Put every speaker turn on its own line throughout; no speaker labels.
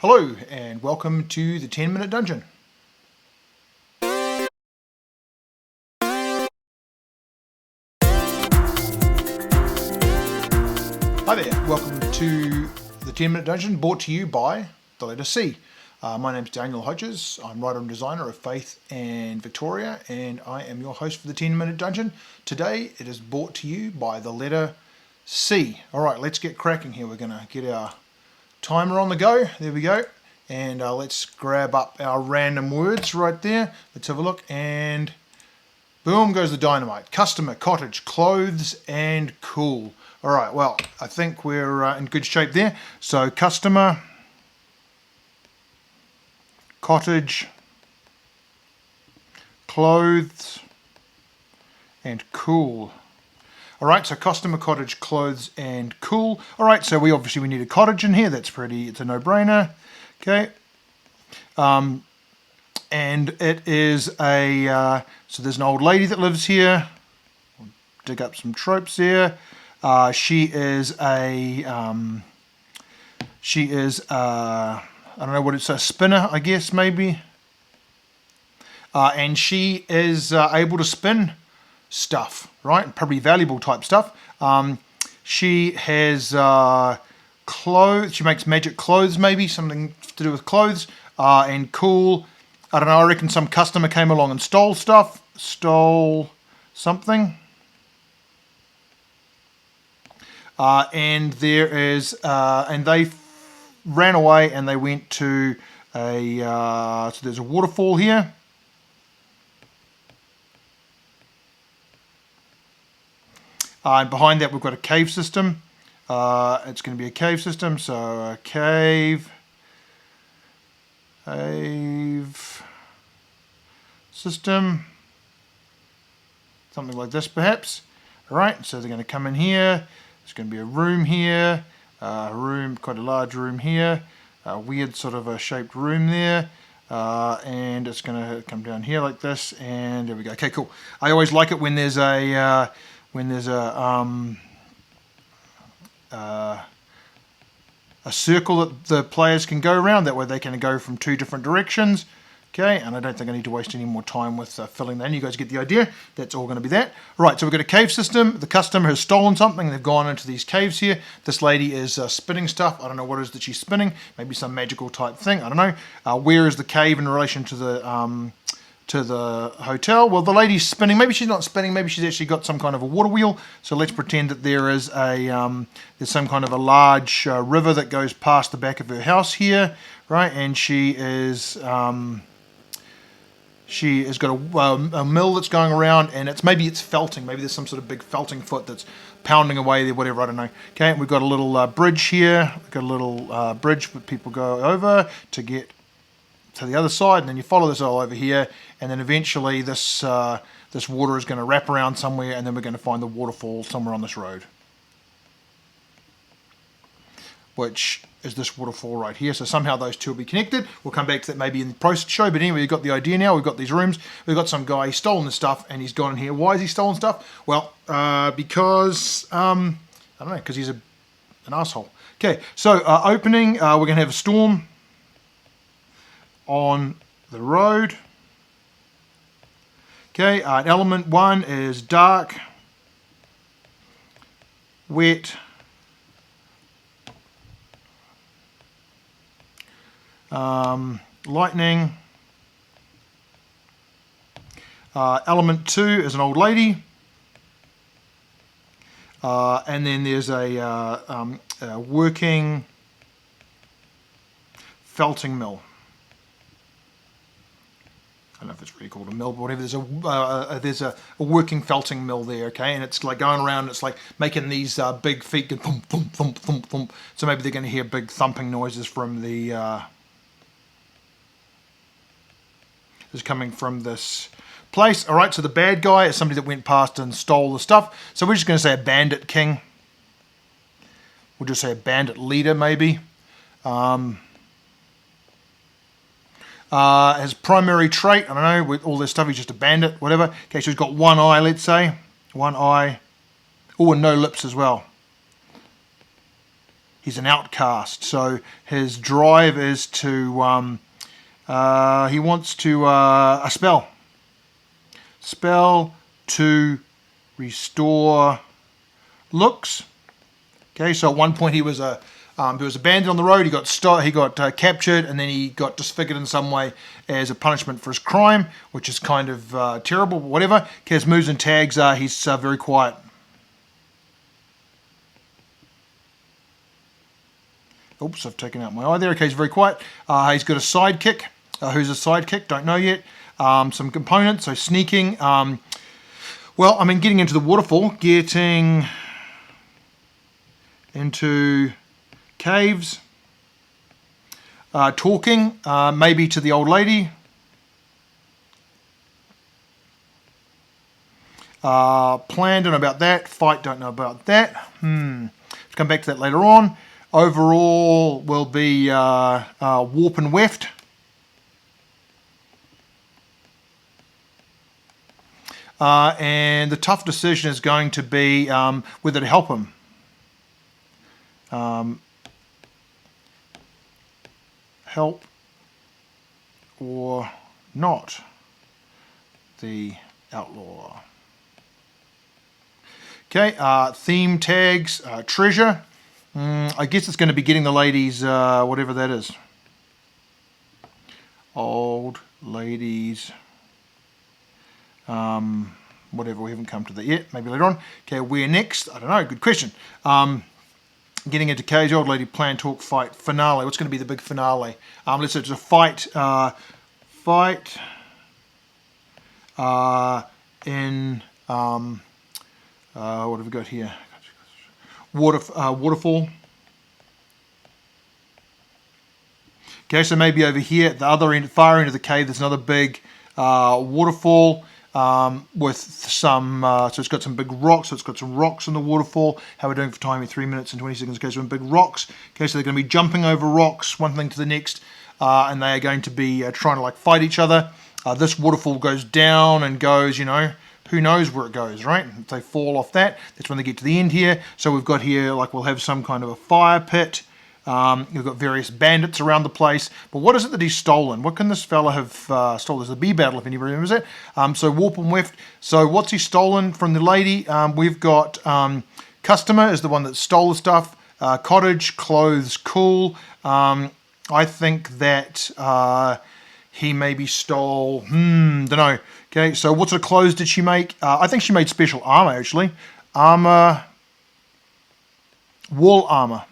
Hello and welcome to the 10-Minute Dungeon. Hi there, welcome to the 10-Minute Dungeon, brought to you by the letter C. My name's Daniel Hodges. I'm writer and designer of Faith and Victoria, and I am your host for the 10-Minute Dungeon. Today it is brought to you by the letter C. Alright, let's get cracking here. We're going to get our timer on the go. There we go. And let's grab up our random words right there. Let's have a look, and boom goes the dynamite. Customer, cottage, clothes, and cool. All right, well, I think we're in good shape there. So customer, cottage, clothes, and cool. All right, so customer, cottage, clothes, and cool. All right, so we need a cottage in here. That's pretty, it's a no-brainer. Okay, and it is a, so there's an old lady that lives here. I'll dig up some tropes there. She is a, I don't know what it's, a spinner, I guess, maybe. And she is able to spin stuff, right? Probably valuable type stuff. She has clothes. She makes magic clothes, maybe something to do with clothes. And cool. I don't know. I reckon some customer came along and stole stuff. Stole something. And there is, and they ran away and they went to a. So there's a waterfall here. And behind that we've got a cave system. It's going to be a cave system, so a cave system, something like this perhaps. All right, so they're going to come in here. There's going to be a room here, quite a large room here, a weird sort of a shaped room there, and it's going to come down here like this, and there we go. Okay, cool. I always like it when there's a circle that the players can go around. That way they can go from two different directions. Okay, and I don't think I need to waste any more time with filling that in. You guys get the idea. That's all going to be that. Right, so we've got a cave system. The customer has stolen something. They've gone into these caves here. This lady is spinning stuff. I don't know what it is that she's spinning. Maybe some magical type thing. I don't know. Where is the cave in relation to the hotel? Well, the lady's spinning. Maybe she's not spinning. Maybe she's actually got some kind of a water wheel. So let's pretend that there is a there's some kind of a large river that goes past the back of her house here, right? And she has got a mill that's going around, and maybe it's felting. Maybe there's some sort of big felting foot that's pounding away there, whatever, I don't know. Okay, and we've got a little bridge here. We've got a little bridge that people go over to get to the other side, and then you follow this all over here, and then eventually this water is going to wrap around somewhere, and then we're going to find the waterfall somewhere on this road, which is this waterfall right here. So somehow those two will be connected. We'll come back to that maybe in the post-show, but anyway, you've got the idea now. We've got these rooms. We've got some guy, he's stolen the stuff, and he's gone in here. Why has he stolen stuff? Well, because, I don't know, because he's an asshole. Okay, so opening, we're going to have a storm on the road. Okay, element 1 is dark, wet, lightning. Element 2 is an old lady. And then there's a working felting mill. I don't know if it's really called a mill, but whatever. There's a working felting mill there, okay, and it's like going around. It's like making these big feet go thump thump thump thump thump. So maybe they're going to hear big thumping noises from the. Is coming from this place. All right, so the bad guy is somebody that went past and stole the stuff. So we're just going to say a bandit king. We'll just say a bandit leader, maybe. His primary trait, I don't know, with all this stuff, he's just a bandit, whatever. Okay, so he's got one eye, let's say. One eye. Oh, and no lips as well. He's an outcast. So his drive is to, he wants to, a spell. Spell to restore looks. Okay, so at one point he was abandoned on the road. He got captured, and then he got disfigured in some way as a punishment for his crime, which is kind of terrible, but whatever. Okay, his moves and tags are he's very quiet. Oops, I've taken out my eye there. Okay, he's very quiet. He's got a sidekick. Who's a sidekick? Don't know yet. Some components, so sneaking. Well, I mean, getting into the waterfall, getting into caves, talking, maybe to the old lady. Plan, don't know about that. Fight, don't know about that. Let's come back to that later on. Overall will be warp and weft. And the tough decision is going to be whether to help him. Help or not the outlaw. Okay, theme tags, treasure. I guess it's going to be getting the ladies, whatever that is. Old ladies. Whatever, we haven't come to that yet. Maybe later on. Okay, where next? I don't know. Good question. Getting into cage, old lady, plan, talk, fight, finale. What's going to be the big finale? Let's say it's a fight. In what have we got here? Waterfall. Okay, so maybe over here at the other end, far end of the cave, there's another big waterfall. With some, so it's got some big rocks, so it's got some rocks in the waterfall. How we're doing for time here, 3 minutes and 20 seconds. Okay, so big rocks. Okay, so they're going to be jumping over rocks, one thing to the next, and they are going to be trying to like fight each other. This waterfall goes down and goes, you know, who knows where it goes, right? If they fall off that, that's when they get to the end here. So we've got here, like we'll have some kind of a fire pit. We've got various bandits around the place. But what is it that he's stolen? What can this fella have stolen? There's a bee battle, if anybody remembers it. So warp and weft. So what's he stolen from the lady? We've got customer is the one that stole the stuff. Cottage, clothes, cool. I think that he maybe stole, don't know. Okay, so what sort of clothes did she make? I think she made special armor, actually. Armor, wool armor.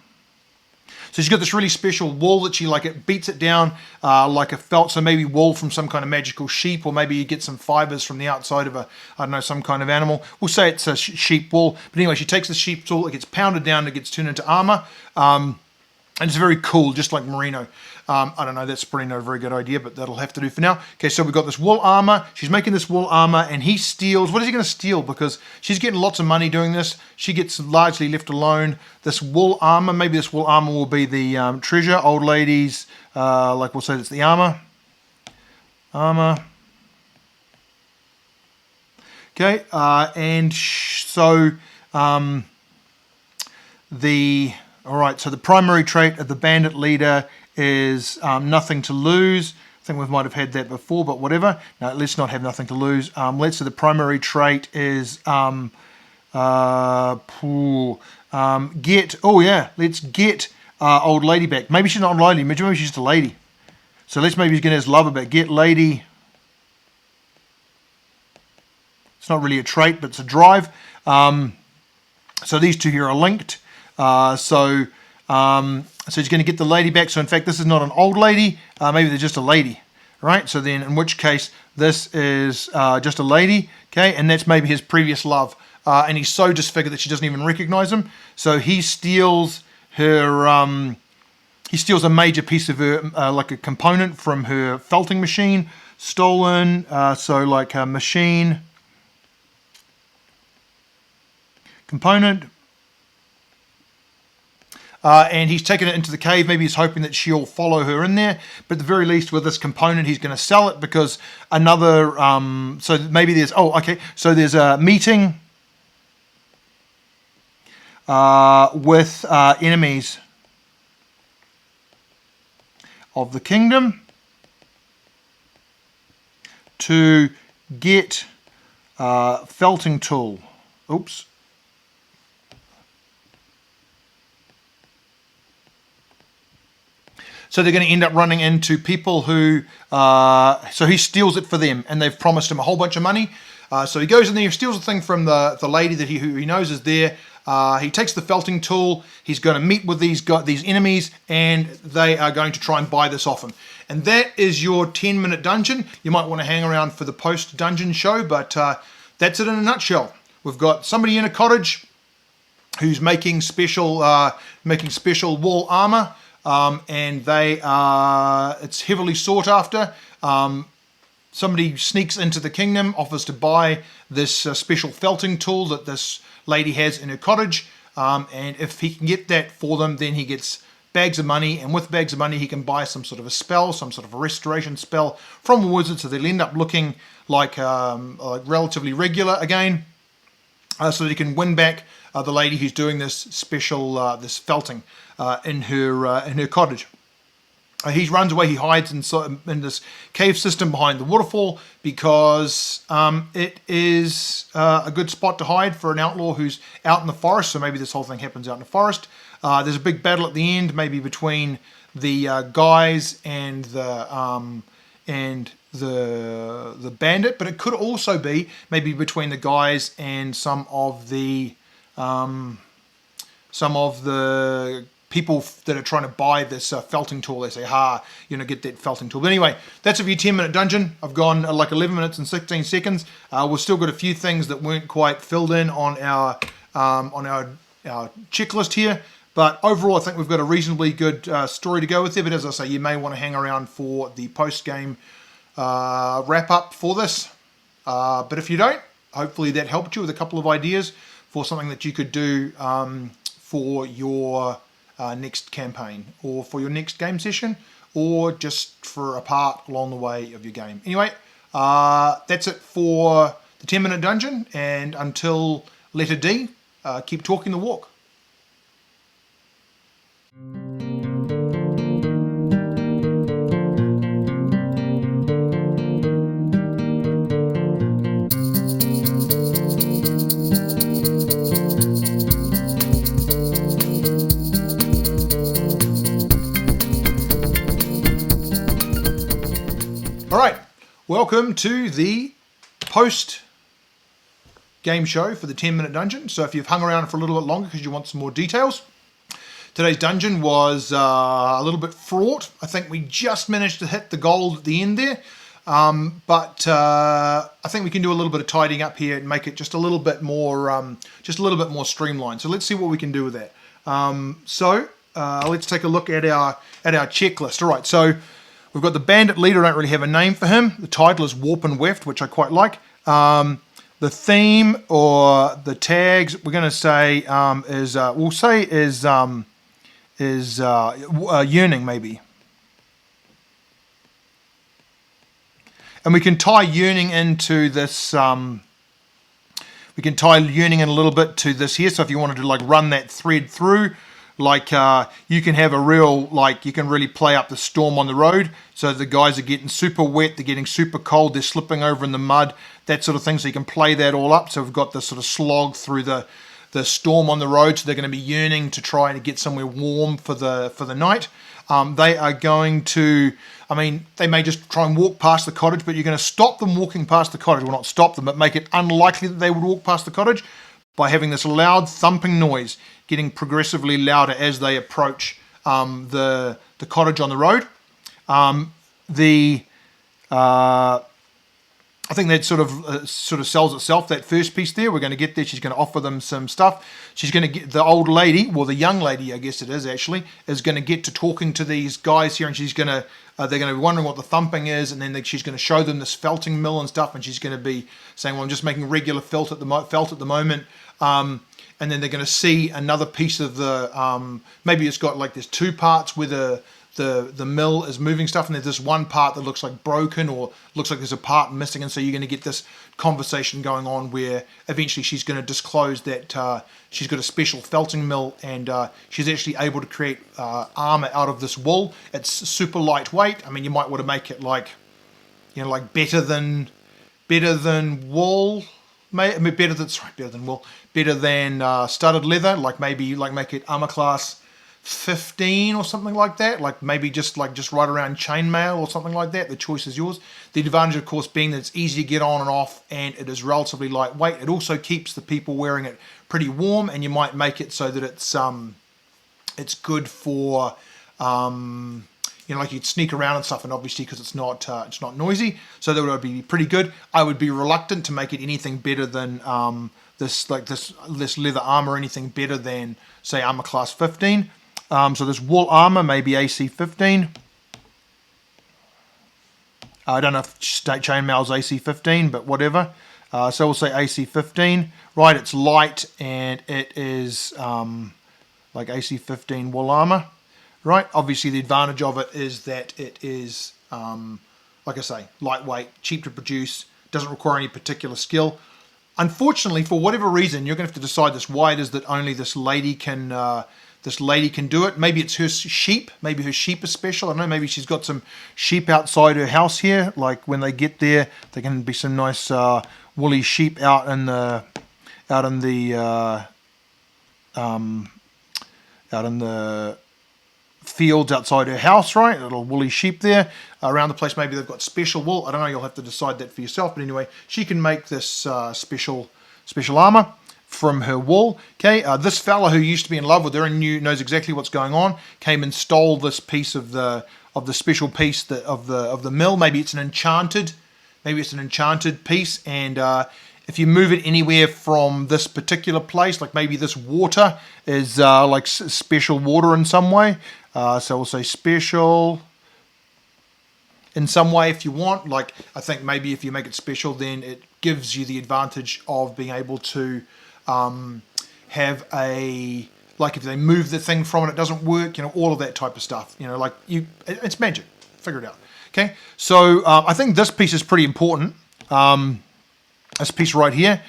So she's got this really special wool that she, like, it beats it down like a felt. So maybe wool from some kind of magical sheep, or maybe you get some fibers from the outside of a, I don't know, some kind of animal. We'll say it's a sheep wool. But anyway, she takes the sheep wool, it gets pounded down, it gets turned into armor. And it's very cool, just like merino. I don't know, that's probably not a very good idea, but that'll have to do for now. Okay, so we've got this wool armor. She's making this wool armor, and he steals. What is he going to steal? Because she's getting lots of money doing this. She gets largely left alone. This wool armor, maybe this wool armor will be the treasure. Old ladies, like we'll say that's the armor. Armor. Okay, and so all right, so the primary trait of the bandit leader is nothing to lose. I think we might have had that before, but whatever. No, let's not have nothing to lose. Let's say the primary trait is get, let's get old lady back. Maybe she's not old lady, maybe she's just a lady. So let's maybe get his lover back. Get lady. It's not really a trait, but it's a drive. So these two here are linked. So he's going to get the lady back. So in fact, this is not an old lady. Maybe they're just a lady, right? So then, in which case, this is just a lady, okay? And that's maybe his previous love. And he's so disfigured that she doesn't even recognize him. So he steals her. He steals a major piece of her, like a component from her felting machine, stolen. So like a machine component. And he's taken it into the cave. Maybe he's hoping that she'll follow her in there. But at the very least, with this component, he's going to sell it because another... so maybe there's... Oh, okay. So there's a meeting with enemies. of the kingdom to get felting tool. Oops. So they're going to end up running into people who, so he steals it for them, and they've promised him a whole bunch of money. So he goes in there, steals the thing from the lady that who he knows is there. He takes the felting tool. He's going to meet with these enemies, and they are going to try and buy this off him. And that is your 10-minute dungeon. You might want to hang around for the post-dungeon show, but that's it in a nutshell. We've got somebody in a cottage who's making special wall armour. And it's heavily sought after. Somebody sneaks into the kingdom, offers to buy this special felting tool that this lady has in her cottage, and if he can get that for them, then he gets bags of money, and with bags of money he can buy some sort of a spell, some sort of a restoration spell from a wizard, so they'll end up looking like relatively regular again, so that he can win back the lady who's doing this special this felting in her cottage. He runs away. He hides in this cave system behind the waterfall because it is a good spot to hide for an outlaw who's out in the forest. So maybe this whole thing happens out in the forest. There's a big battle at the end, maybe between the guys and the bandit, but it could also be maybe between the guys and some of the people that are trying to buy this felting tool. They say, get that felting tool. But anyway, that's of your 10-minute dungeon. I've gone like 11 minutes and 16 seconds. We've still got a few things that weren't quite filled in on our checklist here. But overall, I think we've got a reasonably good story to go with there. But as I say, you may want to hang around for the post-game wrap-up for this. But if you don't, hopefully that helped you with a couple of ideas for something that you could do for your next campaign, or for your next game session, or just for a part along the way of your game. Anyway, that's it for the 10-minute dungeon, and until letter D, keep talking the walk. Alright, welcome to the post-game show for the 10-minute dungeon. So if you've hung around for a little bit longer because you want some more details, today's dungeon was a little bit fraught. I think we just managed to hit the gold at the end there, but I think we can do a little bit of tidying up here and make it just a little bit more streamlined. So let's see what we can do with that. Let's take a look at our checklist. All right, so we've got the bandit leader. I don't really have a name for him. The title is Warp and Weft, which I quite like. The theme or the tags we're going to say is yearning, maybe. And we can tie yearning into this. We can tie yearning in a little bit to this here. So if you wanted to like run that thread through, like you can have a real, you can really play up the storm on the road. So the guys are getting super wet, they're getting super cold, they're slipping over in the mud, that sort of thing. So you can play that all up. So we've got this sort of slog through the storm on the road. So they're going to be yearning to try and get somewhere warm for the night. They are going to, they may just try and walk past the cottage, but you're going to stop them walking past the cottage. Well, not stop them, but make it unlikely that they would walk past the cottage by having this loud thumping noise getting progressively louder as they approach the cottage on the road. I think that sort of sells itself, that first piece there. We're going to get there. She's going to offer them some stuff. She's going to get the old lady, well, the young lady, I guess it is actually, is going to get to talking to these guys here, and she's going to, they're going to be wondering what the thumping is, and then she's going to show them this felting mill and stuff, and she's going to be saying, well, I'm just making regular felt at the moment. And then they're going to see another piece of the, maybe it's got like there's two parts where the the mill is moving stuff, and there's this one part that looks like broken or looks like there's a part missing, and so you're going to get this conversation going on where eventually she's going to disclose that she's got a special felting mill, and she's actually able to create armor out of this wool. It's super lightweight. I mean, you might want to make it like, you know, like better than wool. Better than studded leather. Like maybe make it armor class 15 or something like that. Like maybe just right around chainmail or something like that. The choice is yours. The advantage, of course, being that it's easy to get on and off, and it is relatively lightweight. It also keeps the people wearing it pretty warm, and you might make it so that it's good for you know, like you'd sneak around and stuff, and obviously because it's not noisy, so that would be pretty good. I would be reluctant to make it anything better than this leather armor, anything better than, say, armor class 15. So this wool armor, maybe AC 15. I don't know if chainmail's AC 15, but whatever. So we'll say AC 15. Right, it's light, and it is like AC 15 wool armor. Right, obviously the advantage of it is that it is, like I say, lightweight, cheap to produce, doesn't require any particular skill. Unfortunately, for whatever reason, you're going to have to decide this, why it is that only this lady can do it. Maybe it's her sheep. Maybe her sheep is special. I don't know. Maybe she's got some sheep outside her house here. Like when they get there, there can be some nice woolly sheep out in the fields outside her house, right? Little woolly sheep there around the place. Maybe they've got special wool. I don't know. You'll have to decide that for yourself. But anyway, she can make this special armor from her wool. Okay, this fella who used to be in love with her and knows exactly what's going on came and stole this piece of the special piece of the mill. Maybe it's an enchanted piece, and if you move it anywhere from this particular place, like maybe this water is like special water in some way. So we'll say special in some way if you want. Like I think maybe if you make it special, then it gives you the advantage of being able to have like if they move the thing from it doesn't work, you know, all of that type of stuff. You know, like it's magic. Figure it out. Okay, so I think this piece is pretty important. This piece right here.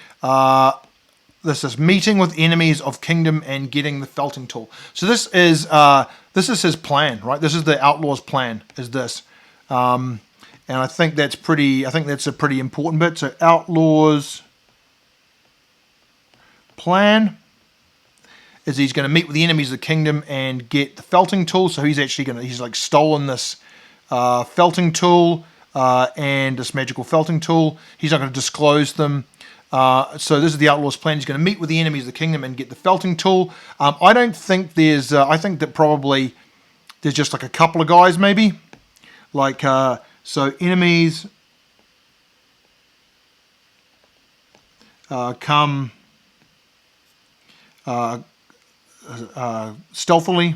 This is meeting with enemies of kingdom and getting the felting tool. So this is his plan, right? This is the outlaw's plan. Is this, and I think that's pretty. I think that's a pretty important bit. So outlaw's plan is he's going to meet with the enemies of the kingdom and get the felting tool. So he's like stolen this felting tool and this magical felting tool. He's not going to disclose them. So this is the outlaw's plan. He's going to meet with the enemies of the kingdom and get the felting tool. I don't think there's. I think that probably there's just like a couple of guys, maybe. Like so, enemies come stealthily.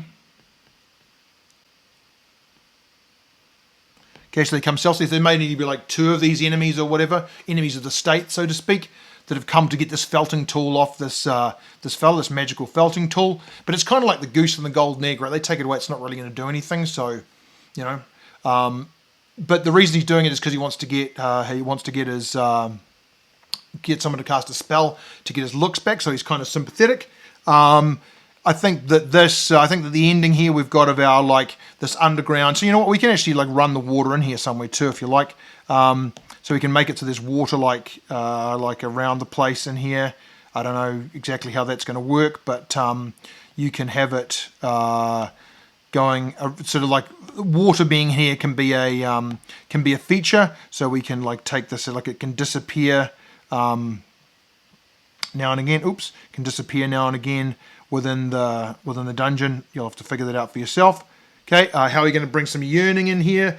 Okay, so they come stealthily. There may need to be like two of these enemies or whatever, enemies of the state, so to speak, that have come to get this felting tool off this magical felting tool. But it's kind of like the goose and the golden egg, right? They take it away, it's not really going to do anything. So, you know, but the reason he's doing it is because he wants to get his get someone to cast a spell to get his looks back. So he's kind of sympathetic. I think that the ending here we've got of our like this underground. So you know what, we can actually like run the water in here somewhere too if you like. So we can make it so there's water like around the place in here. I don't know exactly how that's going to work, but you can have it going sort of like water being here can be a feature. So we can like take this, like it can disappear now and again. Oops, can disappear now and again within the dungeon. You'll have to figure that out for yourself. Okay, how are you going to bring some yearning in here?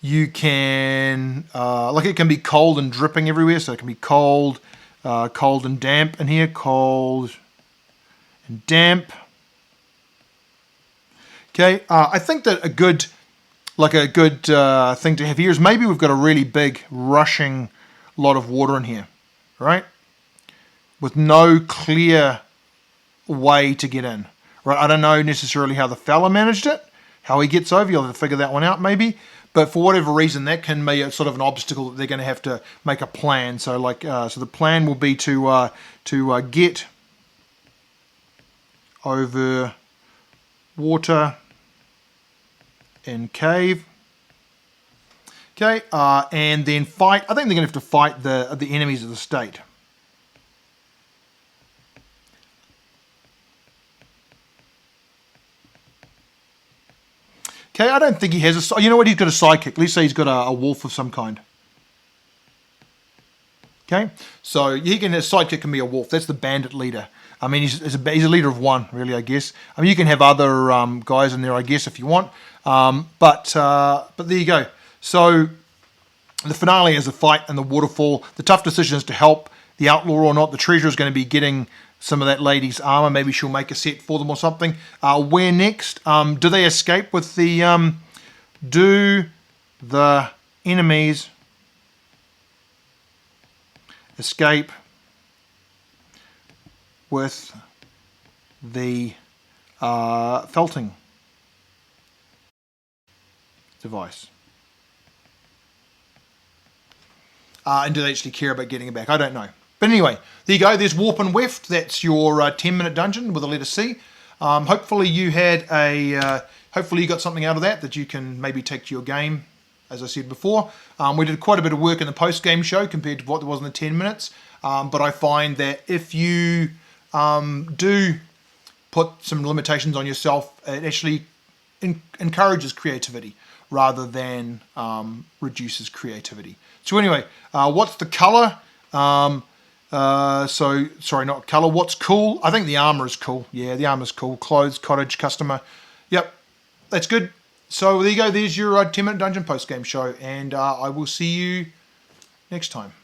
You can like it can be cold and dripping everywhere, so it can be cold and damp in here. Cold and damp. Okay, I think that a good thing to have here is maybe we've got a really big rushing lot of water in here, right? With no clear way to get in, right? I don't know necessarily how the fella managed it, How he gets over, you'll have to figure that one out maybe. But for whatever reason, that can be a sort of an obstacle that they're going to have to make a plan. So like, so the plan will be to get over water in cave. Okay, and then fight. I think they're going to have to fight the enemies of the state. Okay, I don't think he has a... You know what? He's got a sidekick. Let's say he's got a wolf of some kind. Okay, so his sidekick can be a wolf. That's the bandit leader. I mean, he's a leader of one, really, I guess. I mean, you can have other guys in there, I guess, if you want. But there you go. So the finale is a fight in the waterfall. The tough decision is to help the outlaw or not. The treasure is going to be getting some of that lady's armour. Maybe she'll make a set for them or something. Where next? Do they escape with the... do the enemies escape with the felting device? And do they actually care about getting it back? I don't know. But anyway, there you go. There's Warp and Weft. That's your 10-minute dungeon with a letter C. Hopefully you had hopefully you got something out of that you can maybe take to your game. As I said before, we did quite a bit of work in the post-game show compared to what there was in the 10 minutes. But I find that if you do put some limitations on yourself, it actually encourages creativity rather than reduces creativity. So anyway, what's the colour? Sorry, not colour. What's cool? I think the armour is cool. Yeah, the armour is cool. Clothes, cottage, customer. Yep, that's good. So there you go. There's your 10-minute dungeon post-game show, and I will see you next time.